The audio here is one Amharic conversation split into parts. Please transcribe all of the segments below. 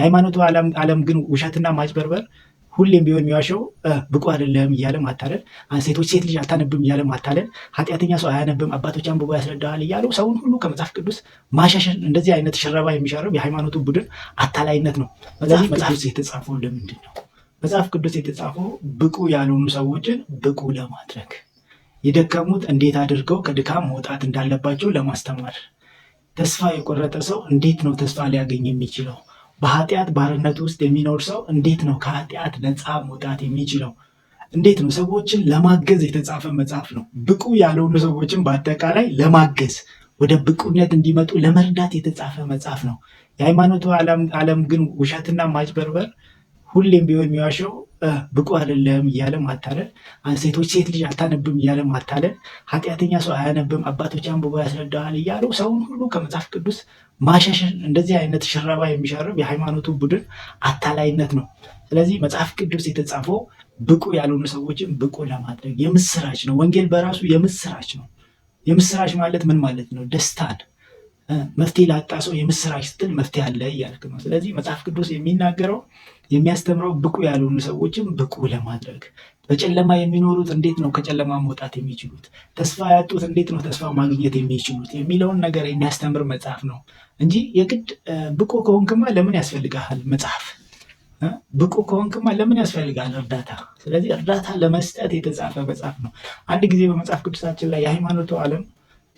የሃይማኖቱ ዓለም ግን ውሸትና ማጭበርበር ሁሌም ቢሆን የሚዋሸው ብቁ አይደለም እያለ ማታለል፣ ሴት ልጅ አታነብም እያለ ማታለል፣ ኃጢአተኛ ሰው አያነብም አባቶች አንብቦ ያስረዳዋል እያሉ ሰውን ሁሉ ከመጽሐፍ ቅዱስ ማሻሸን፣ እንደዚህ አይነት ሽረባ የሚሻረብ የሃይማኖቱ ቡድን አታላይነት ነው። ስለዚህ መጽሐፍ ቅዱስ የተጻፈው ለምንድን ነው? መጽሐፍ ቅዱስ የተጻፈው ብቁ ያልሆኑ ሰዎችን ብቁ ለማድረግ፣ የደከሙት እንዴት አድርገው ከድካም መውጣት እንዳለባቸው ለማስተማር፣ ተስፋ የቆረጠ ሰው እንዴት ነው ተስፋ ሊያገኝ የሚችለው? በኃጢአት ባርነት ውስጥ የሚኖር ሰው እንዴት ነው ከኃጢአት ነፃ መውጣት የሚችለው? እንዴት ነው? ሰዎችን ለማገዝ የተጻፈ መጽሐፍ ነው። ብቁ ያልሆኑ ሰዎችን በአጠቃላይ ለማገዝ ወደ ብቁነት እንዲመጡ ለመርዳት የተጻፈ መጽሐፍ ነው። የሃይማኖቱ ዓለም ግን ውሸትና ማጭበርበር ሁሌም ቢሆን የሚዋሸው ብቁ አይደለም እያለ ማታለል፣ ሴት ልጅ አታነብም እያለ ማታለል፣ ኃጢአተኛ ሰው አያነብም አባቶች አንብቦ ያስረዳዋል እያሉ ሰውን ሁሉ ከመጽሐፍ ቅዱስ ማሻሸን፣ እንደዚህ አይነት ሽረባ የሚሻርብ የሃይማኖቱ ቡድን አታላይነት ነው። ስለዚህ መጽሐፍ ቅዱስ የተጻፈው ብቁ ያልሆኑ ሰዎችን ብቁ ለማድረግ የምስራች ነው። ወንጌል በራሱ የምስራች ነው። የምስራች ማለት ምን ማለት ነው? ደስታን መፍትሄ ላጣ ሰው የምስራች ስትል መፍትሄ አለ እያልክ ነው። ስለዚህ መጽሐፍ ቅዱስ የሚናገረው የሚያስተምረው ብቁ ያልሆኑ ሰዎችን ብቁ ለማድረግ፣ በጨለማ የሚኖሩት እንዴት ነው ከጨለማ መውጣት የሚችሉት፣ ተስፋ ያጡት እንዴት ነው ተስፋ ማግኘት የሚችሉት የሚለውን ነገር የሚያስተምር መጽሐፍ ነው እንጂ የግድ ብቁ ከሆንክማ ለምን ያስፈልጋል መጽሐፍ? ብቁ ከሆንክማ ለምን ያስፈልጋል እርዳታ? ስለዚህ እርዳታ ለመስጠት የተጻፈ መጽሐፍ ነው። አንድ ጊዜ በመጽሐፍ ቅዱሳችን ላይ የሃይማኖቱ ዓለም፣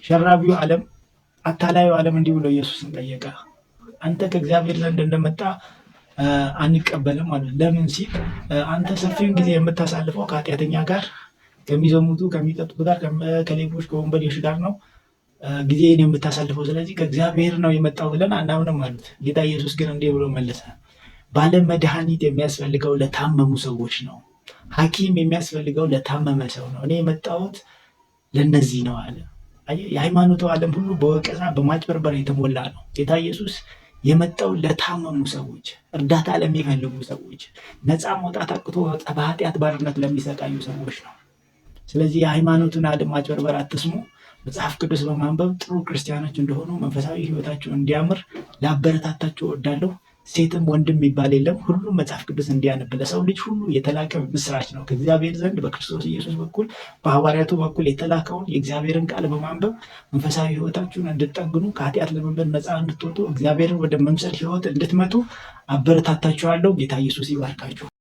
ሸራቢው ዓለም፣ አታላዩ ዓለም እንዲህ ብሎ ኢየሱስን ጠየቀ። አንተ ከእግዚአብሔር ዘንድ እንደመጣ አንቀበልም ማለት ለምን ሲል አንተ ሰፊውን ጊዜ የምታሳልፈው ከኃጢአተኛ ጋር፣ ከሚዘሙቱ፣ ከሚጠጡት ጋር፣ ከሌቦች፣ ከወንበዴዎች ጋር ነው ጊዜን የምታሳልፈው። ስለዚህ ከእግዚአብሔር ነው የመጣው ብለን አናምንም አሉት። ጌታ ኢየሱስ ግን እንዲህ ብሎ መለሰ። ባለ መድኃኒት የሚያስፈልገው ለታመሙ ሰዎች ነው። ሐኪም የሚያስፈልገው ለታመመ ሰው ነው። እኔ የመጣሁት ለነዚህ ነው አለ። የሃይማኖቱ ዓለም ሁሉ በወቀሳ በማጭበርበር የተሞላ ነው። ጌታ ኢየሱስ የመጣው ለታመሙ ሰዎች፣ እርዳታ ለሚፈልጉ ሰዎች፣ ነፃ መውጣት አቅቶ በኃጢአት ባርነት ለሚሰቃዩ ሰዎች ነው። ስለዚህ የሃይማኖቱን ዓለም ማጭበርበር አትስሙ። መጽሐፍ ቅዱስ በማንበብ ጥሩ ክርስቲያኖች እንደሆኑ መንፈሳዊ ሕይወታቸው እንዲያምር ላበረታታቸው እወዳለሁ። ሴትም ወንድም የሚባል የለም። ሁሉም መጽሐፍ ቅዱስ እንዲያነብ ለሰው ልጅ ሁሉ የተላከ ምስራች ነው። ከእግዚአብሔር ዘንድ በክርስቶስ ኢየሱስ በኩል በሐዋርያቱ በኩል የተላከውን የእግዚአብሔርን ቃል በማንበብ መንፈሳዊ ሕይወታችሁን እንድትጠግኑ፣ ከኃጢአት ለመንበር ነፃ እንድትወጡ፣ እግዚአብሔርን ወደ መምሰል ሕይወት እንድትመጡ አበረታታችኋለሁ። ጌታ ኢየሱስ ይባርካችሁ።